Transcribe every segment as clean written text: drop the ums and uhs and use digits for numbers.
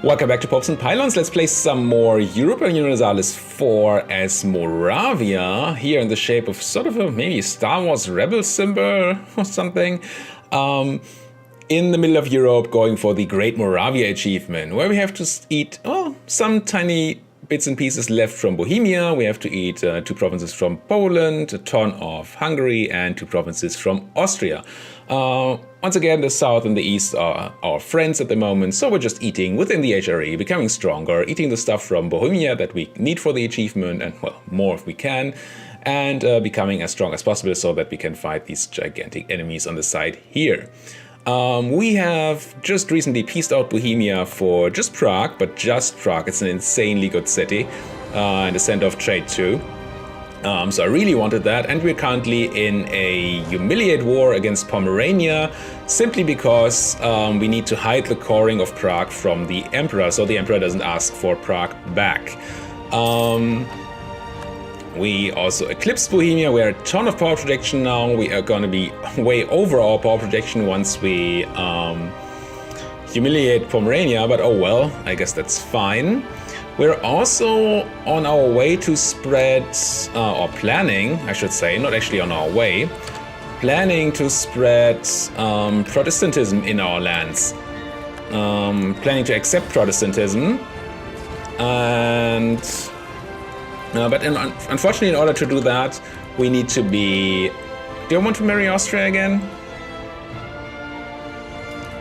Welcome back to Popes and Pylons. Let's play some more Europa Universalis IV as Moravia, here in the shape of sort of a maybe Star Wars rebel symbol or something. In the middle of Europe, going for the Great Moravia achievement, where we have to eat some tiny bits and pieces left from Bohemia. We have to eat 2 provinces from Poland, a ton of Hungary, and 2 provinces from Austria. Once again, the south and the east are our friends at the moment, so we're just eating within the HRE, becoming stronger, eating the stuff from Bohemia that we need for the achievement, and well, more if we can, and becoming as strong as possible so that we can fight these gigantic enemies on the side here. We have just recently pieced out Bohemia for just Prague, but just Prague. It's an insanely good city, and a center of trade too. So I really wanted that, and we're currently in a humiliate war against Pomerania, simply because we need to hide the coring of Prague from the Emperor, so the Emperor doesn't ask for Prague back. We also eclipsed Bohemia. We are a ton of power projection now. We are going to be way over our power projection once we humiliate Pomerania, but oh well, I guess that's fine. We're also on our way to spread, or planning, I should say, not actually on our way, planning to spread Protestantism in our lands. Planning to accept Protestantism, and but unfortunately, in order to do that, we need to be... Do you want to marry Austria again?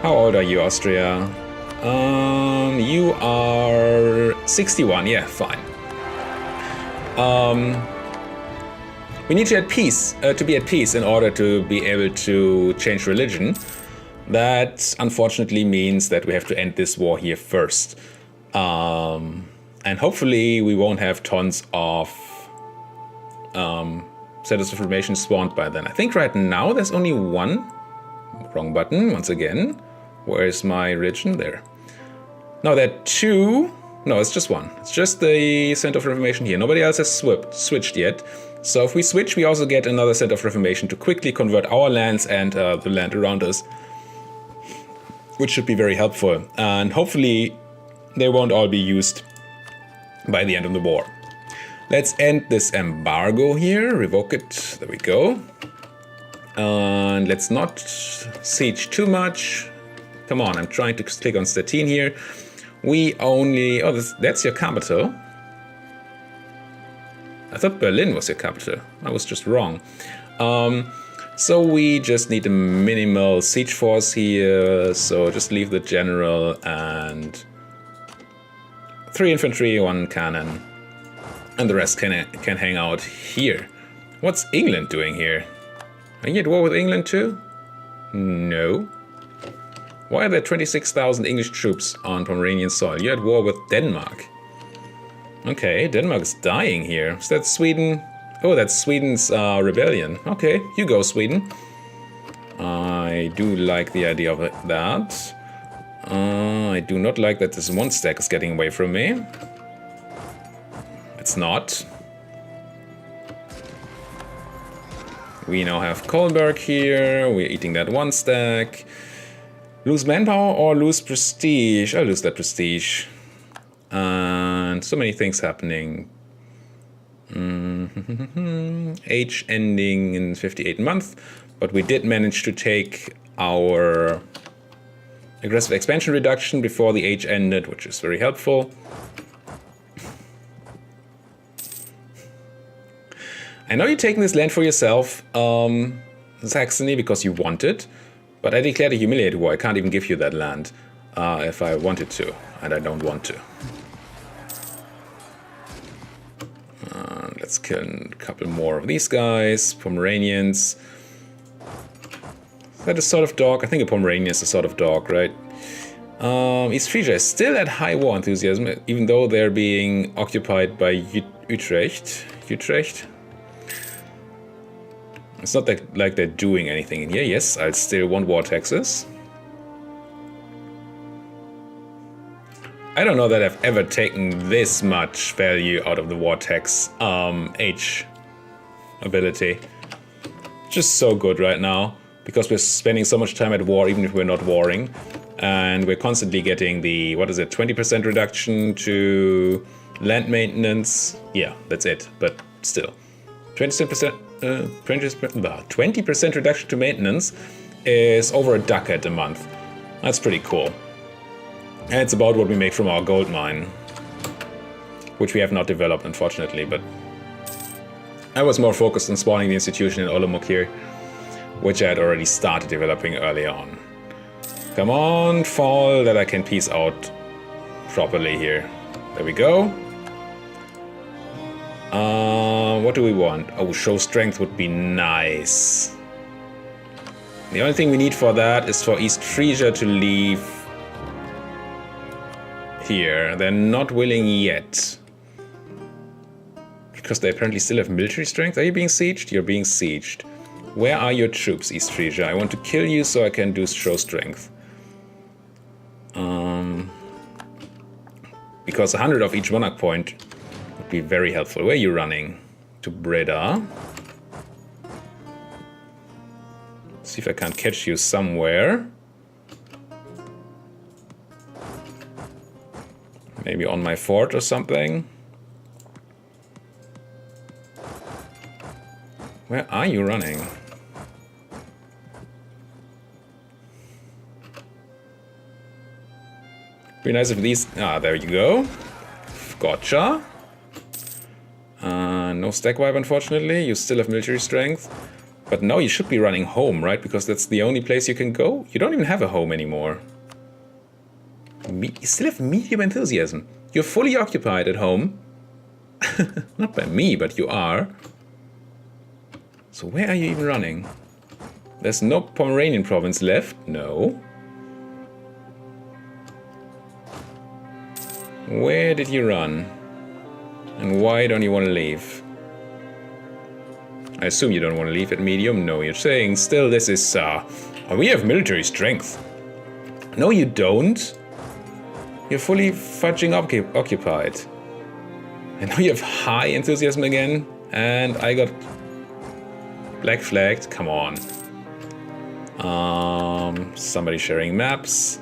How old are you, Austria? You are 61, yeah, fine. We need to be at peace in order to be able to change religion. That unfortunately means that we have to end this war here first. And hopefully we won't have tons of centers of information spawned by then. I think right now there's only one. Wrong button, once again. Where is my region? There. No, there are 2. No, it's just 1. It's just the center of reformation here. Nobody else has switched yet. So if we switch, we also get another center of reformation to quickly convert our lands and the land around us, which should be very helpful. And hopefully they won't all be used by the end of the war. Let's end this embargo here. Revoke it. There we go. And let's not siege too much. Come on, I'm trying to click on Stettin here. We only... Oh, that's your capital. I thought Berlin was your capital. I was just wrong. So we just need a minimal siege force here. So just leave the general and 3 infantry, 1 cannon. And the rest can hang out here. What's England doing here? Are you at war with England too? No. Why are there 26,000 English troops on Pomeranian soil? You're at war with Denmark. Okay, Denmark is dying here. Is that Sweden? Oh, that's Sweden's rebellion. Okay, you go, Sweden. I do like the idea of that. I do not like that this 1 stack is getting away from me. It's not. We now have Kolberg here. We're eating that 1 stack. Lose manpower or lose prestige? I'll lose that prestige. And so many things happening. Age ending in 58 months. But we did manage to take our aggressive expansion reduction before the age ended, which is very helpful. I know you're taking this land for yourself, Saxony, because you want it. But I declared a humiliated war. I can't even give you that land if I wanted to, and I don't want to. Let's kill a couple more of these guys, Pomeranians. Is that a sort of dog? I think a Pomeranian is a sort of dog, right? East Frisia is still at high war enthusiasm, even though they're being occupied by Utrecht. Utrecht? It's not like they're doing anything in here. Yes, I still want war taxes. I don't know that I've ever taken this much value out of the war tax H ability. Just so good right now, because we're spending so much time at war even if we're not warring. And we're constantly getting the, what is it, 20% reduction to land maintenance. Yeah, that's it, but still. 20% reduction to maintenance is over a ducat a month. That's pretty cool. And it's about what we make from our gold mine, which we have not developed, unfortunately, but I was more focused on spawning the institution in Olomouc here, which I had already started developing earlier on. Come on, fall, that I can piece out properly here. There we go. What do we want? Oh, show strength would be nice. The only thing we need for that is for East Frisia to leave here. They're not willing yet. Because they apparently still have military strength. Are you being sieged? You're being sieged. Where are your troops, East Frisia? I want to kill you so I can do show strength. Because 100 of each monarch point would be very helpful. Where are you running? To Breda. See if I can't catch you somewhere. Maybe on my fort or something. Where are you running? Be nice if these... Ah, there you go. Gotcha. No stack wipe, unfortunately. You still have military strength. But no, you should be running home, right? Because that's the only place you can go. You don't even have a home anymore. You still have medium enthusiasm. You're fully occupied at home. Not by me, but you are. So where are you even running? There's no Pomeranian province left. No. Where did you run? And why don't you want to leave? I assume you don't want to leave at medium. No, you're saying still this is... we have military strength. No, you don't. You're fully fudging occupied. I know you have high enthusiasm again. And I got... black flagged. Come on. Somebody sharing maps.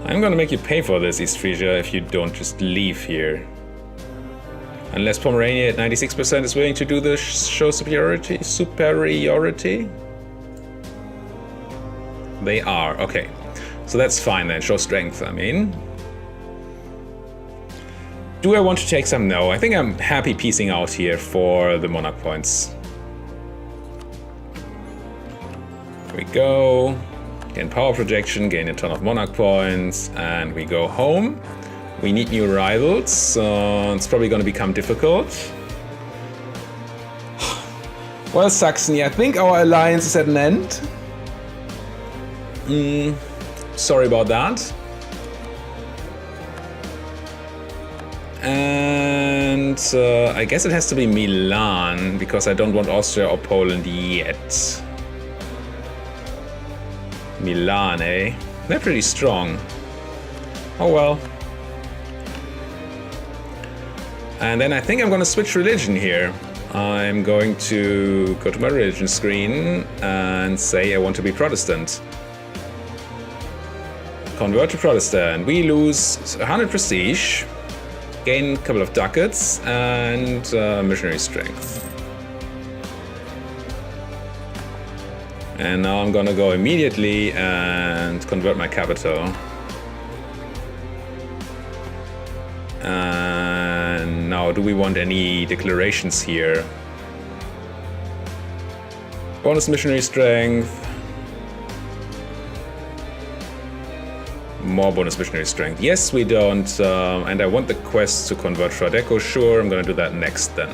I'm gonna make you pay for this, East Frisia, if you don't just leave here. Unless Pomerania at 96% is willing to do the show superiority. They are, okay. So that's fine then, show strength, I mean. Do I want to take some? No, I think I'm happy piecing out here for the monarch points. Here we go. Gain power projection, gain a ton of monarch points, and we go home. We need new rivals, so it's probably going to become difficult. Well, Saxony, I think our alliance is at an end. Sorry about that. And I guess it has to be Milan, because I don't want Austria or Poland yet. Milan, eh? They're pretty strong. Oh well. And then I think I'm gonna switch religion here. I'm going to go to my religion screen and say I want to be Protestant. Convert to Protestant. We lose 100 prestige, gain a couple of ducats, and missionary strength. And now I'm gonna go immediately and convert my capital. And now, do we want any declarations here? Bonus missionary strength. More bonus missionary strength. Yes, we don't. And I want the quest to convert Fradeco. Sure, I'm gonna do that next then.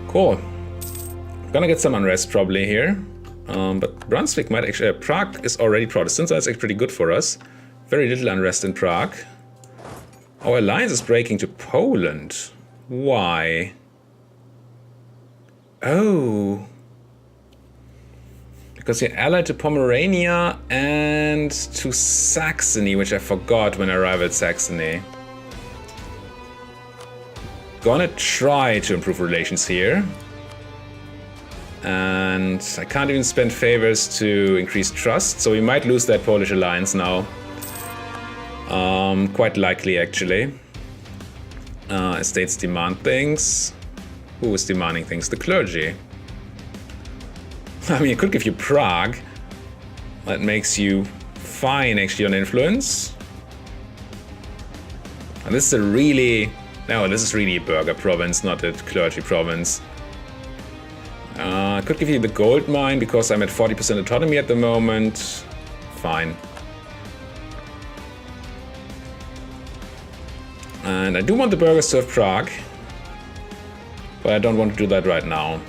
Cool. Gonna get some unrest probably here. But Brunswick might actually... Prague is already Protestant, so that's actually pretty good for us. Very little unrest in Prague. Our alliance is breaking to Poland. Why? Oh. Because you're allied to Pomerania and to Saxony, which I forgot when I arrived at Saxony. gonna try to improve relations here. And I can't even spend favors to increase trust, so we might lose that Polish alliance now. Quite likely, actually. Estates demand things. Who is demanding things? The clergy. I mean, I could give you Prague. That makes you fine, actually, on influence. And this is a really... No, this is really a burgher province, not a clergy province. I could give you the gold mine because I'm at 40% autonomy at the moment. Fine. And I do want the burghers to have Prague, but I don't want to do that right now.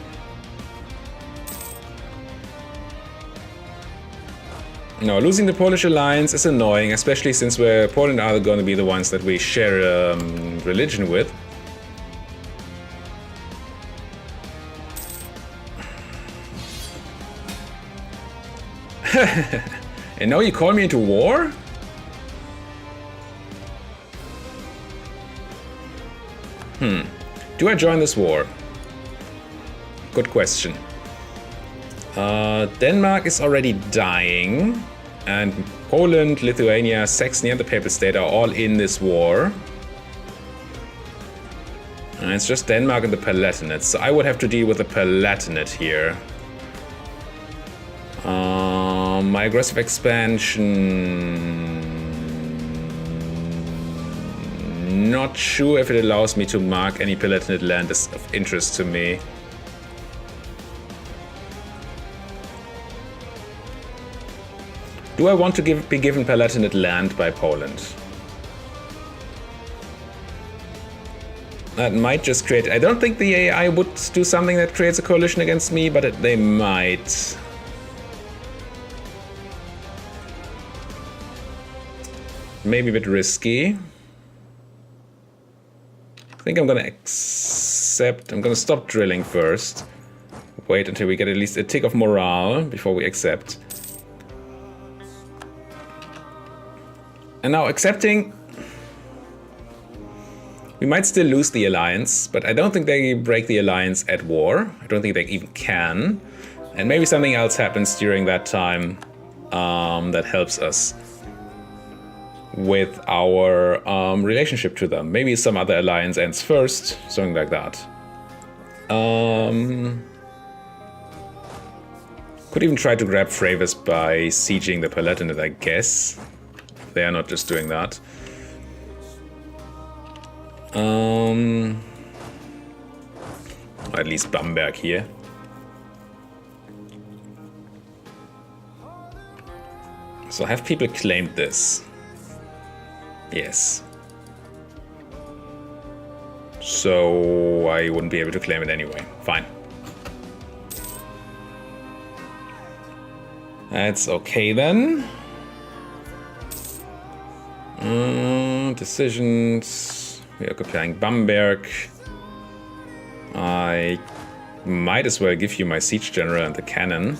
No, losing the Polish alliance is annoying, especially since Poland are going to be the ones that we share religion with. And now you call me into war? Do I join this war? Good question. Denmark is already dying, and Poland, Lithuania, Saxony and the Papal State are all in this war. And it's just Denmark and the Palatinate, so I would have to deal with the Palatinate here. My aggressive expansion... Not sure if it allows me to mark any Palatinate land as of interest to me. Do I want to be given Palatinate land by Poland? That might just create... I don't think the AI would do something that creates a coalition against me, but they might. Maybe a bit risky. I think I'm gonna accept... I'm gonna stop drilling first. Wait until we get at least a tick of morale before we accept. And now accepting... We might still lose the alliance, but I don't think they break the alliance at war. I don't think they even can. And maybe something else happens during that time that helps us with our relationship to them. Maybe some other alliance ends first, something like that. Could even try to grab favors by sieging the Palatinate, I guess. They are not just doing that. Or at least Bamberg here. So have people claimed this? Yes. So I wouldn't be able to claim it anyway. Fine. That's okay then. Decisions. We're occupying Bamberg. I might as well give you my siege general and the cannon.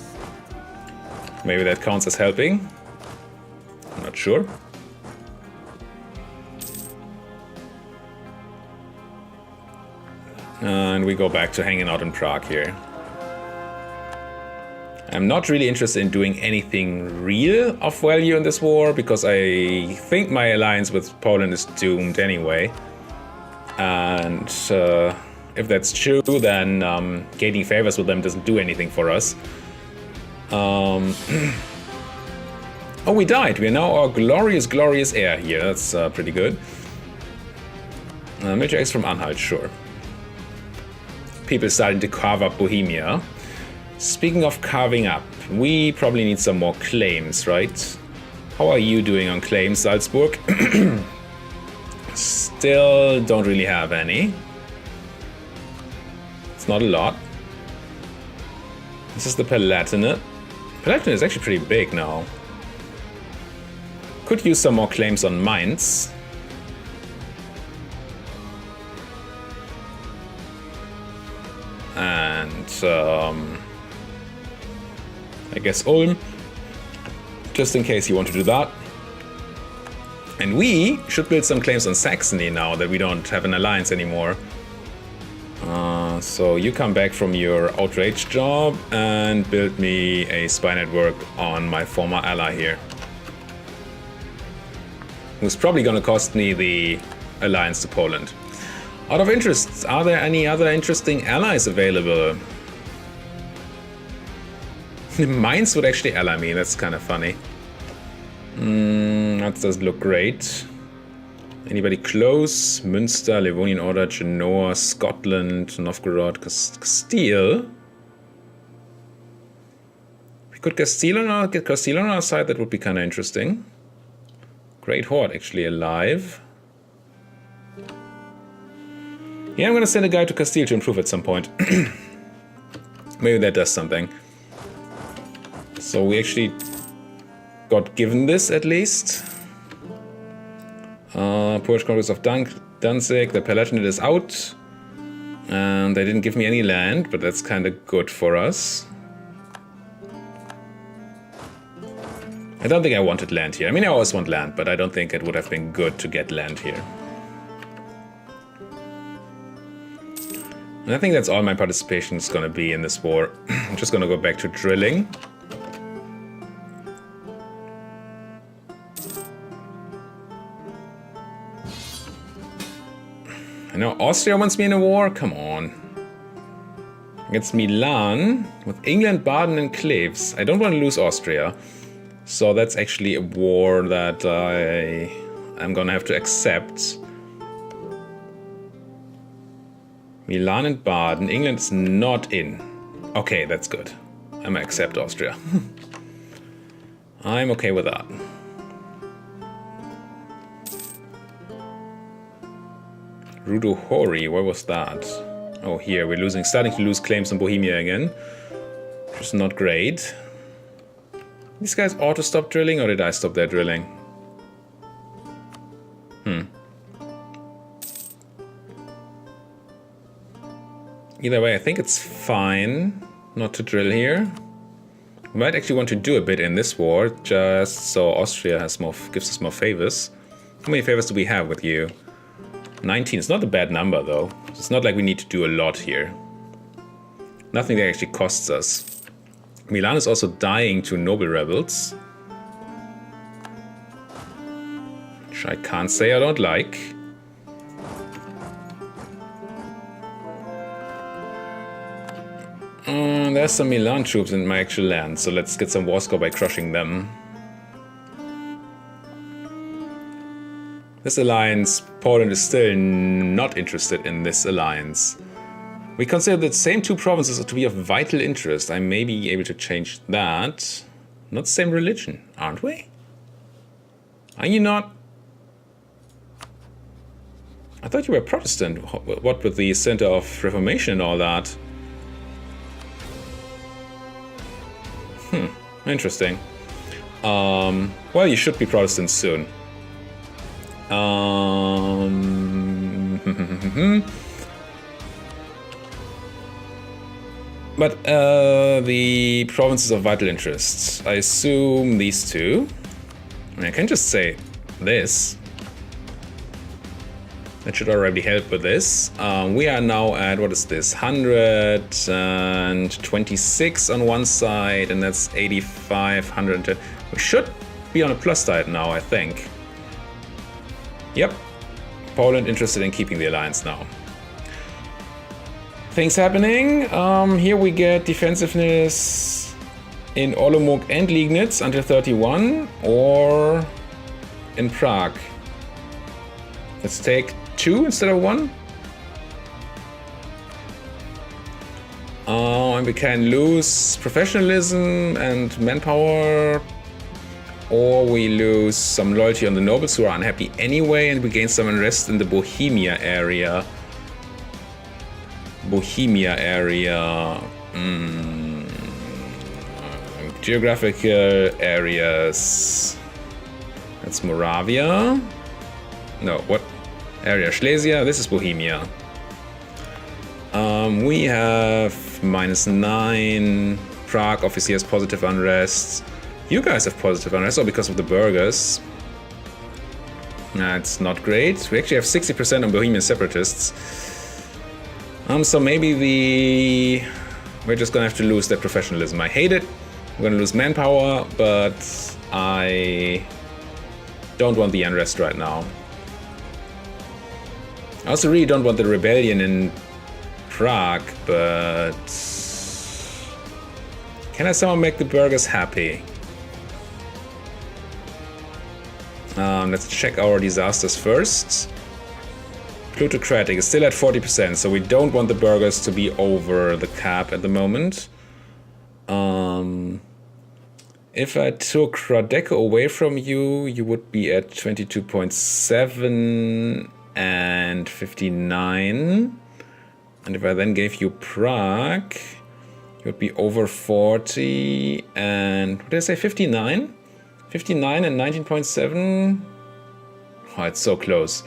Maybe that counts as helping. I'm not sure. And we go back to hanging out in Prague here. I'm not really interested in doing anything real of value in this war, because I think my alliance with Poland is doomed anyway. And if that's true, then gaining favors with them doesn't do anything for us. Oh, we died. We are now our glorious, glorious heir here. That's pretty good. Military X from Anhalt, sure. People starting to carve up Bohemia. Speaking of carving up, we probably need some more claims, right? How are you doing on claims, Salzburg? Still don't really have any. It's not a lot. This is the Palatinate. Palatinate is actually pretty big now. Could use some more claims on Mainz. And I guess Ulm, just in case you want to do that. And we should build some claims on Saxony now that we don't have an alliance anymore. So you come back from your outrage job and build me a spy network on my former ally here. Who's probably gonna cost me the alliance to Poland. Out of interest, are there any other interesting allies available? Mainz would actually ally me, that's kind of funny. That doesn't look great. Anybody close? Münster, Livonian Order, Genoa, Scotland, Novgorod, Castile. We could get Castile on our side, that would be kind of interesting. Great Horde actually alive. Yeah, I'm gonna send a guy to Castile to improve at some point. Maybe that does something. So we actually got given this at least. Polish Congress of Danzig, the Palatinate is out. And they didn't give me any land, but that's kind of good for us. I don't think I wanted land here. I mean, I always want land, but I don't think it would have been good to get land here. And I think that's all my participation is going to be in this war. I'm just going to go back to drilling. I know Austria wants me in a war. Come on. Against Milan with England, Baden, and Cleves. I don't want to lose Austria. So that's actually a war that I'm going to have to accept. Milan and Baden. England is not in. Okay, that's good. I'm going to accept Austria. I'm okay with that. Rudohori, where was that? Oh, here, we're starting to lose claims on Bohemia again. Which is not great. These guys ought to stop drilling, or did I stop their drilling? Either way, I think it's fine not to drill here. We might actually want to do a bit in this war, just so Austria has gives us more favors. How many favors do we have with you? 19. It's not a bad number, though. It's not like we need to do a lot here. Nothing that actually costs us. Milan is also dying to noble rebels. Which I can't say I don't like. There's some Milan troops in my actual land, so let's get some war score by crushing them. This alliance, Poland is still not interested in this alliance. We consider the same two provinces to be of vital interest. I may be able to change that. Not the same religion, aren't we? Are you not? I thought you were Protestant. What with the center of Reformation and all that? Interesting. Well, you should be Protestant soon. But the provinces of vital interest. I assume these two. I mean, I can just say this. That should already help with this. We are now at, what is this, 126 on one side, and that's 85, 110. We should be on a plus side now, I think. Yep. Poland interested in keeping the alliance now. Things happening. Here we get defensiveness in Olomouc and Liegnitz until 31, or in Prague. Let's take 2 instead of 1. And we can lose professionalism and manpower, or we lose some loyalty on the nobles who are unhappy anyway, and we gain some unrest in the Bohemia area. Geographical areas. That's Moravia. No, what area? Silesia. This is Bohemia. We have -9. Prague obviously has positive unrest. You guys have positive unrest, or because of the burghers. That's not great. We actually have 60% on Bohemian separatists. So maybe we're just gonna have to lose that professionalism. I hate it. We're gonna lose manpower, but I don't want the unrest right now. I also really don't want the rebellion in Prague, but can I somehow make the burghers happy? Let's check our disasters first. Plutocratic is still at 40%, so we don't want the burghers to be over the cap at the moment. If I took Radeco away from you, you would be at 22.7 and 59. And if I then gave you Prague, you would be over 40 and, what did I say, 59? 59 and 19.7. Oh, it's so close.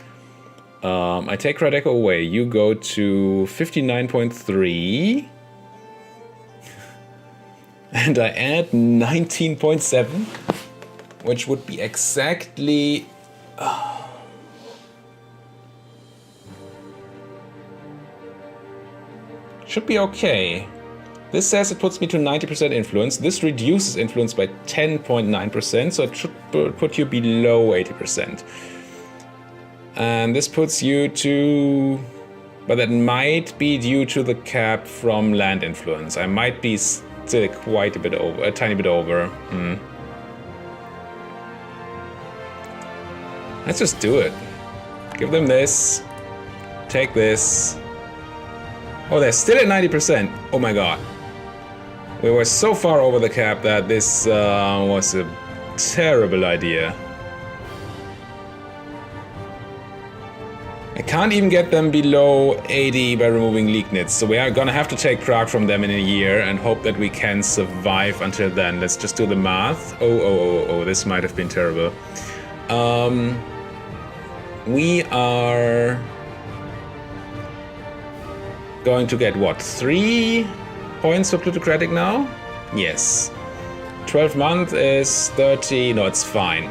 I take Radeco away. You go to 59.3. And I add 19.7, which would be exactly... should be okay. This says it puts me to 90% influence. This reduces influence by 10.9%, so it should put you below 80%. And this puts you to... but that might be due to the cap from land influence. I might be still quite a bit over, a tiny bit over. Let's just do it. Give them this. Take this. Oh, they're still at 90%. Oh my god. We were so far over the cap that this was a terrible idea. I can't even get them below 80 by removing Liegnitz, so we are gonna have to take Prague from them in a year and hope that we can survive until then. Let's just do the math. Oh, this might have been terrible. We are going to get, what, 3 points for plutocratic now? Yes. 12 month is 30, no, it's fine.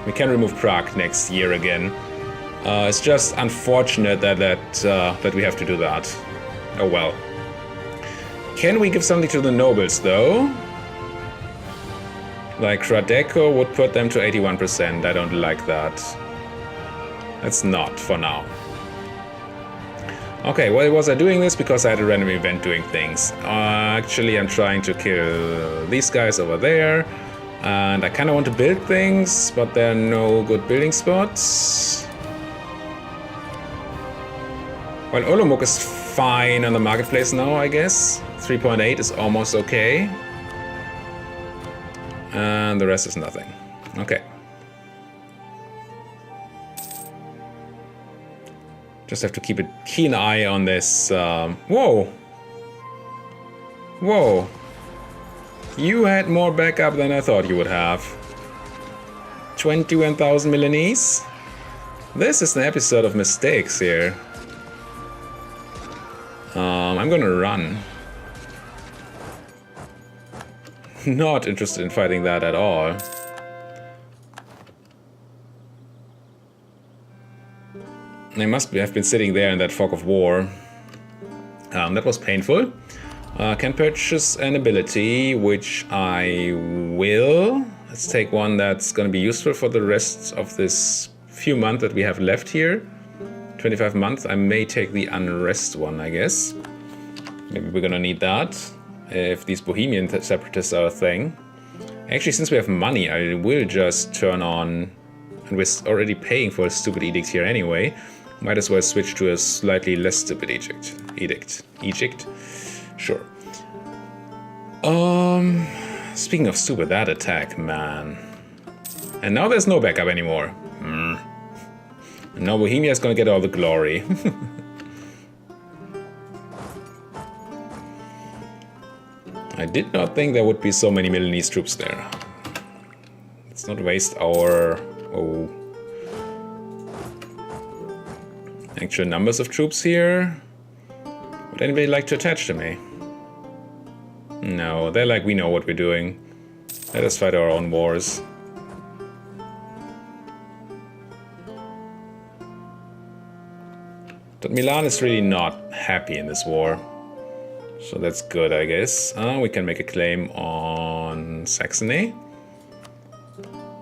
We can remove Prague next year again. It's just unfortunate that we have to do that. Oh well. Can we give something to the nobles though? Like Radeco would put them to 81%. I don't like that. That's not for now. Okay, why was I doing this? Because I had a random event doing things. Actually, I'm trying to kill these guys over there. And I kind of want to build things, but there are no good building spots. Well, Olomouc is fine on the marketplace now, I guess. 3.8 is almost okay. And the rest is nothing. Okay. Just have to keep a keen eye on this. Whoa! Whoa! You had more backup than I thought you would have. 21,000 Milanese? This is an episode of mistakes here. I'm gonna run. Not interested in fighting that at all. They must have been sitting there in that fog of war. That was painful. Can purchase an ability, which I will. Let's take one that's going to be useful for the rest of this few months that we have left here. 25 months. I may take the unrest one, I guess. Maybe we're going to need that if these Bohemian separatists are a thing. Actually, since we have money, I will just turn on, and we're already paying for a stupid edict here anyway. Might as well switch to a slightly less stupid edict. Sure. Speaking of stupid, that attack, man. And now there's no backup anymore. And now Bohemia is gonna get all the glory. I did not think there would be so many Milanese troops there. Let's not waste our actual numbers of troops here. Would anybody like to attach to me? No, they're like, we know what we're doing. Let us fight our own wars. But Milan is really not happy in this war. So that's good, I guess. We can make a claim on Saxony.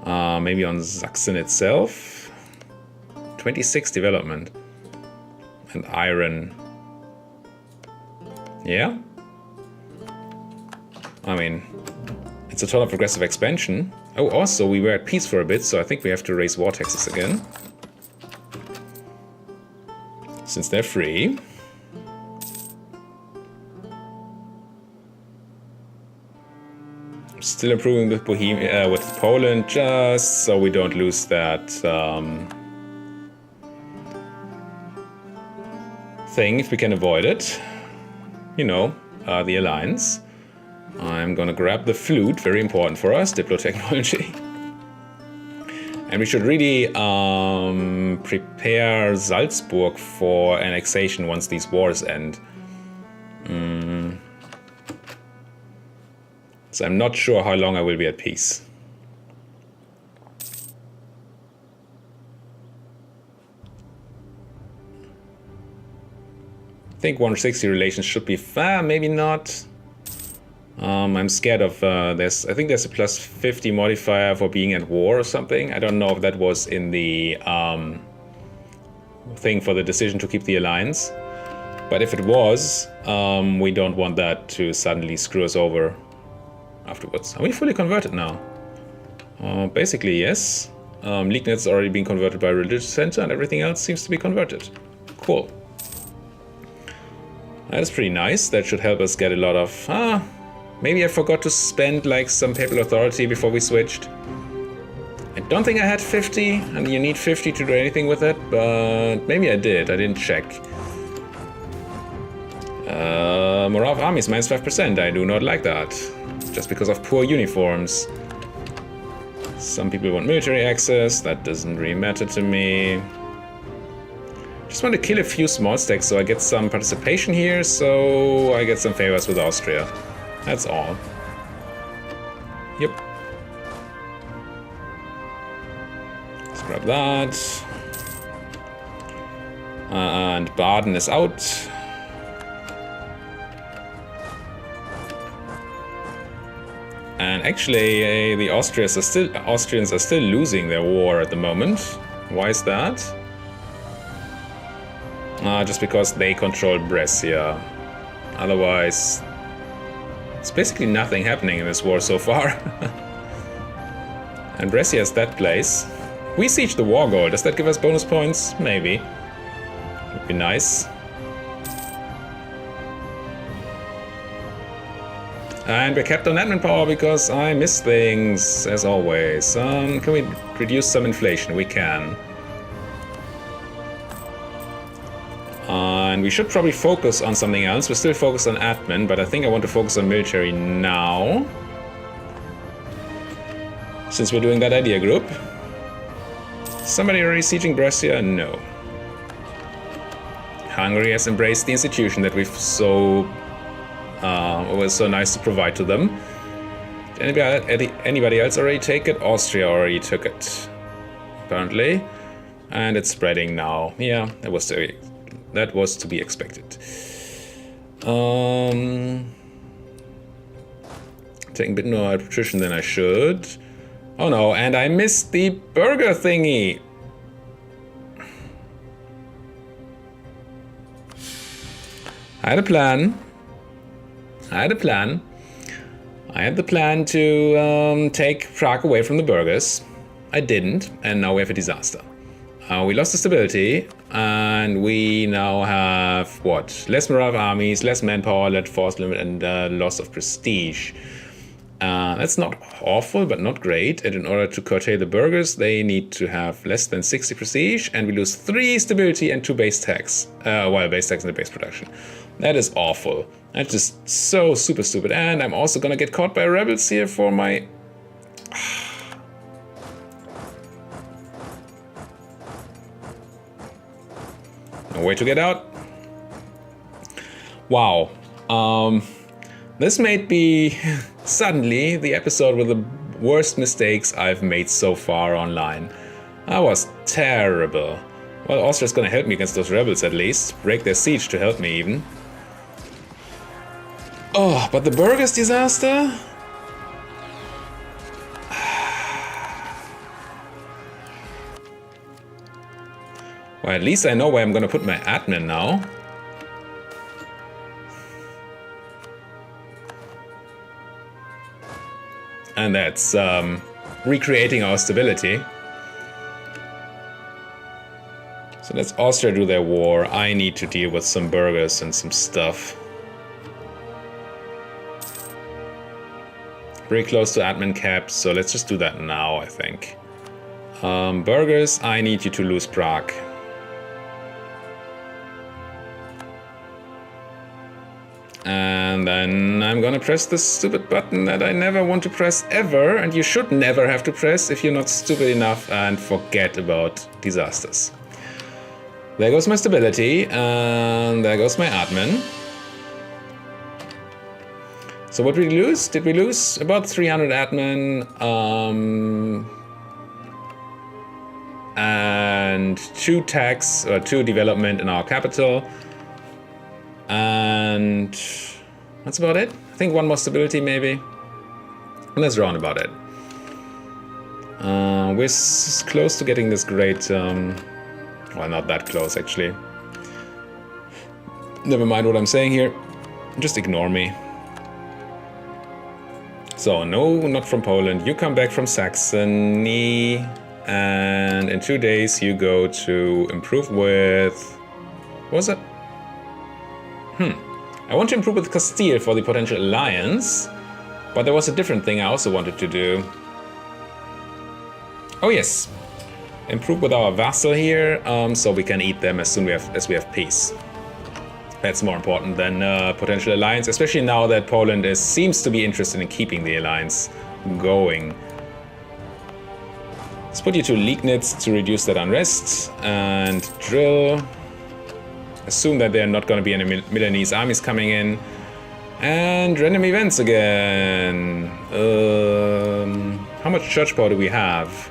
Maybe on Sachsen itself. 26 development. And iron. Yeah? I mean, it's a ton of aggressive expansion. Oh, also, we were at peace for a bit, so I think we have to raise war taxes again. Since they're free. Still improving with Bohemia, with Poland, just so we don't lose that thing if we can avoid it. You know, the alliance. I'm gonna grab the flute, very important for us, Diplotechnology. And we should really prepare Salzburg for annexation once these wars end. So I'm not sure how long I will be at peace. I think 160 relations should be fair, maybe not. I'm scared of I think there's a plus 50 modifier for being at war or something. I don't know if that was in the thing for the decision to keep the alliance. But if it was, we don't want that to suddenly screw us over afterwards. Are we fully converted now? Basically, yes. Liegnitz already been converted by a religious center and everything else seems to be converted. Cool. That's pretty nice. That should help us get a lot of... maybe I forgot to spend like some papal authority before we switched. I don't think I had 50, and you need 50 to do anything with it, but maybe I did. I didn't check. Morale armies minus 5%. I do not like that. Just because of poor uniforms. Some people want military access. That doesn't really matter to me. Just want to kill a few small stacks so I get some participation here, so I get some favors with Austria. That's all. Yep. Let's grab that. And Baden is out. And actually, the Austrians are still losing their war at the moment. Why is that? Just because they control Brescia. Otherwise, it's basically nothing happening in this war so far. And Brescia is that place. We siege the war goal. Does that give us bonus points? Maybe. Would be nice. And we're kept on admin power because I miss things, as always. Can we reduce some inflation? We can. And we should probably focus on something else. We're still focused on admin, but I think I want to focus on military now. Since we're doing that idea group. Somebody already sieging Brescia? No. Hungary has embraced the institution that we've it was so nice to provide to them. Did anybody else already take it? Austria already took it, apparently. And it's spreading now. Yeah, that was to be expected. Taking a bit more attrition than I should. Oh no, and I missed the burger thingy. I had a plan. I had the plan to take Prague away from the burghers. I didn't, and now we have a disaster. We lost the stability, and we now have, what? Less morale armies, less manpower, less force limit, and loss of prestige. That's not awful, but not great. And in order to curtail the burghers, they need to have less than 60 prestige, and we lose 3 stability and 2 base tax. Base tax and the base production. That is awful. That's just so super stupid. And I'm also gonna get caught by rebels here for my... No way to get out. Wow. This may be suddenly the episode with the worst mistakes I've made so far online. That was terrible. Well, Austria's gonna help me against those rebels at least. Break their siege to help me even. Oh, but the burghers disaster? Well, at least I know where I'm gonna put my admin now. And that's recreating our stability. So let's Austria do their war. I need to deal with some burghers and some stuff. Very close to admin cap, so let's just do that now, I think. Burghers, I need you to lose Prague. And then I'm gonna press this stupid button that I never want to press ever, and you should never have to press if you're not stupid enough and forget about disasters. There goes my stability, and there goes my admin. So what did we lose? Did we lose about 300 admin, and 2 tax, or 2 development in our capital. And that's about it. I think 1 more stability maybe. And that's round about it. We're close to getting this great, well, not that close actually. Never mind what I'm saying here. Just ignore me. So, no, not from Poland. You come back from Saxony. And in 2 days you go to improve with... What was it? I want to improve with Castile for the potential alliance. But there was a different thing I also wanted to do. Oh yes. Improve with our vassal here, so we can eat them as soon as we have peace. That's more important than potential alliance, especially now that Poland seems to be interested in keeping the alliance going. Let's put you to Liegnitz to reduce that unrest, and drill. Assume that there are not going to be any Milanese armies coming in. And random events again. How much church power do we have?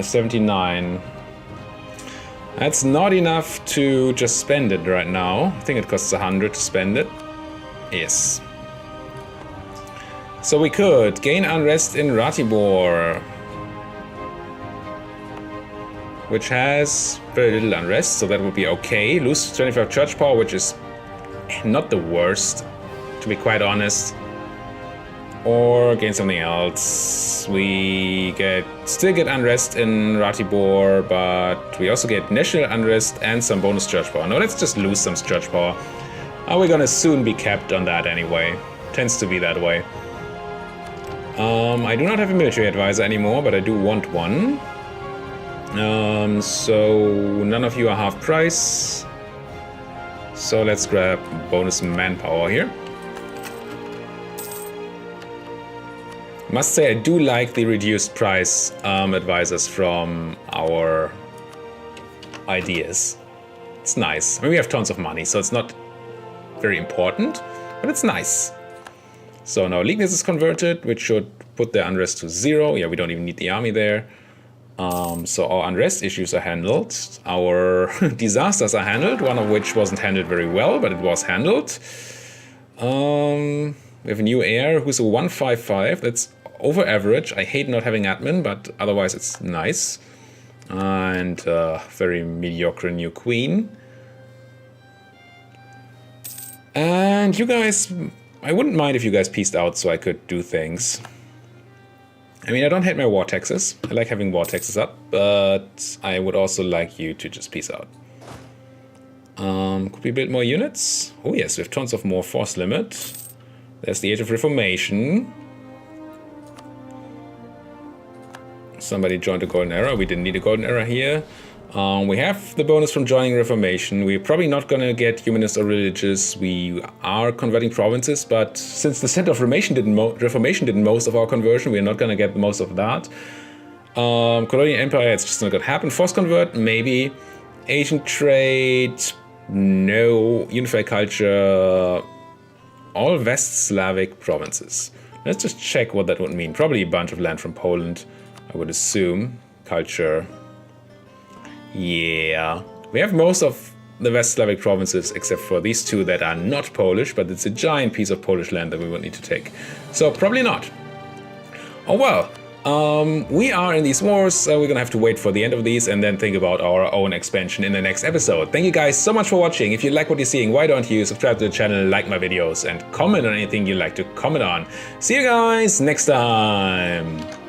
79. That's not enough to just spend it right now. I think it costs 100 to spend it. Yes. So we could gain unrest in Ratibor, which has very little unrest, so that would be okay. Lose 25 church power, which is not the worst, to be quite honest. Or gain something else. We still get unrest in Ratibor, but we also get national unrest and some bonus church power. No, let's just lose some church power. We're gonna soon be capped on that anyway. Tends to be that way. I do not have a military advisor anymore, but I do want one. So none of you are half price. So let's grab bonus manpower here. Must say I do like the reduced price advisors from our ideas. It's nice. I mean, we have tons of money, so it's not very important, but it's nice. So now Liegnitz is converted, which should put the unrest to 0. Yeah, we don't even need the army there. So our unrest issues are handled. Our disasters are handled, one of which wasn't handled very well, but it was handled. We have a new heir who's a 155. That's over average. I hate not having admin, but otherwise it's nice. And very mediocre new queen. And you guys, I wouldn't mind if you guys peaced out so I could do things. I mean, I don't hate my war taxes. I like having war taxes up, but I would also like you to just peace out. Could we build more units? Oh yes, we have tons of more force limit. There's the Age of Reformation. Somebody joined the Golden Era. We didn't need a Golden Era here. We have the bonus from joining Reformation. We're probably not going to get Humanist or Religious. We are converting provinces, but since the Center of Reformation did most of our conversion, we're not going to get most of that. Colonial Empire, it's just not going to happen. Force Convert, maybe. Asian Trade, no. Unified Culture, all West Slavic provinces. Let's just check what that would mean. Probably a bunch of land from Poland, I would assume. Culture. Yeah, we have most of the West Slavic provinces except for these two that are not Polish, but it's a giant piece of Polish land that we would need to take. So probably not. Oh well. We are in these wars, we're gonna have to wait for the end of these and then think about our own expansion in the next episode. Thank you guys so much for watching. If you like what you're seeing, why don't you subscribe to the channel, like my videos, and comment on anything you'd like to comment on. See you guys next time!